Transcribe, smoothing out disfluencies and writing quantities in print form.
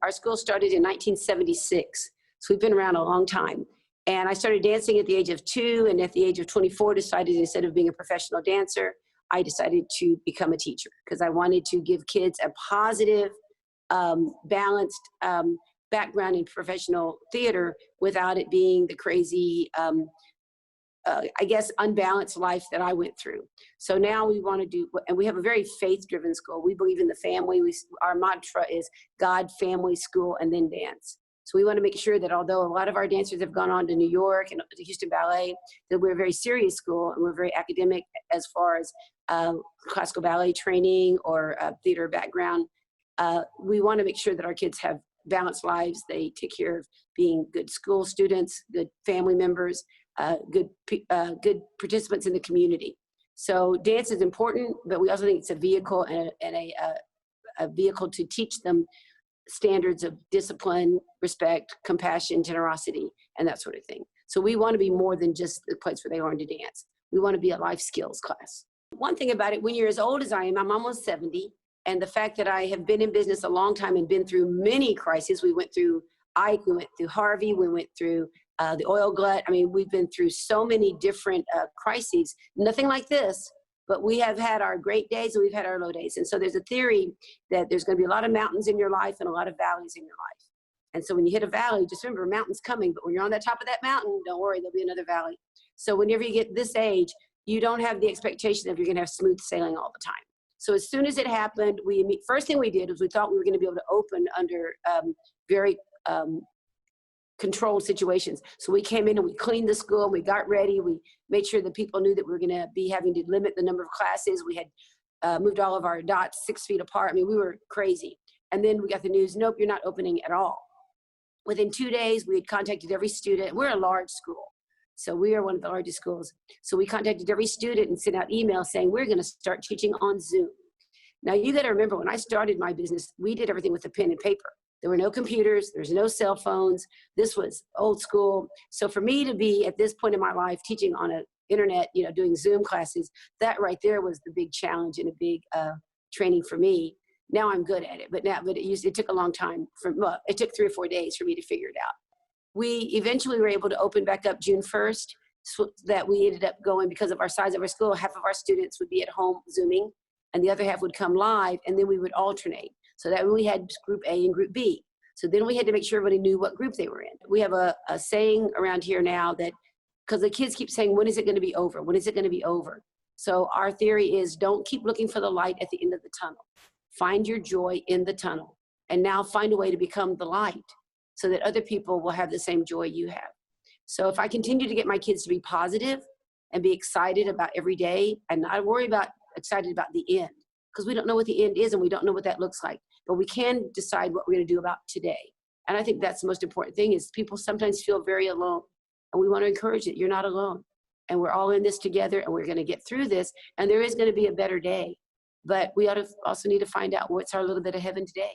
Our school started in 1976, so we've been around a long time. And I started dancing at the age of 2, and at the age of 24 decided instead of being a professional dancer, I decided to become a teacher because I wanted to give kids a positive, balanced background in professional theater without it being the crazy, I guess, unbalanced life that I went through. So now we want to do, and we have a very faith-driven school. We believe in the family. Our mantra is God, family, school, and then dance. So we want to make sure that although a lot of our dancers have gone on to New York and the Houston Ballet, that we're a very serious school and we're very academic as far as classical ballet training or theater background. We want to make sure that our kids have balanced lives. They take care of being good school students, good family members, good participants in the community. So dance is important, but we also think it's a vehicle and a vehicle to teach them standards of discipline, respect, compassion, generosity, and that sort of thing. So we want to be more than just the place where they learn to dance. We want to be a life skills class. One thing about it, when you're as old as I am, I'm almost 70, and the fact that I have been in business a long time and been through many crises. We went through Ike, we went through Harvey, we went through the oil glut. I mean, we've been through so many different crises, nothing like this, but we have had our great days and we've had our low days. And so there's a theory that there's going to be a lot of mountains in your life and a lot of valleys in your life. And so when you hit a valley, just remember, a mountain's coming, but when you're on the top of that mountain, don't worry, there'll be another valley. So whenever you get this age, you don't have the expectation that you're going to have smooth sailing all the time. So as soon as it happened, first thing we did was we thought we were going to be able to open under very controlled situations. So we came in and we cleaned the school, we got ready, we made sure that people knew that we were going to be having to limit the number of classes. We had moved all of our dots 6 feet apart. I mean, we were crazy. And then we got the news, nope, you're not opening at all. Within 2 days, we had contacted every student. We're a large school, so we are one of the largest schools. So we contacted every student and sent out emails saying, we're going to start teaching on Zoom. Now, you got to remember, when I started my business, we did everything with a pen and paper. There were no computers, there's no cell phones. This was old school. So for me to be at this point in my life teaching on an internet, doing Zoom classes, that right there was the big challenge and a big training for me. Now I'm good at it, but it took a long time. It took 3 or 4 days for me to figure it out. We eventually were able to open back up June 1st, so that we ended up going, because of our size of our school, half of our students would be at home Zooming, and the other half would come live, and then we would alternate. So that we had group A and group B. So then we had to make sure everybody knew what group they were in. We have a saying around here now that, because the kids keep saying, when is it going to be over? When is it going to be over? So our theory is, don't keep looking for the light at the end of the tunnel. Find your joy in the tunnel, and now find a way to become the light so that other people will have the same joy you have. So if I continue to get my kids to be positive and be excited about every day and not worry about excited about the end, because we don't know what the end is and we don't know what that looks like, but we can decide what we're going to do about today. And I think that's the most important thing, is people sometimes feel very alone, and we want to encourage that you're not alone, and we're all in this together, and we're going to get through this, and there is going to be a better day. But we also need to find out what's our little bit of heaven today.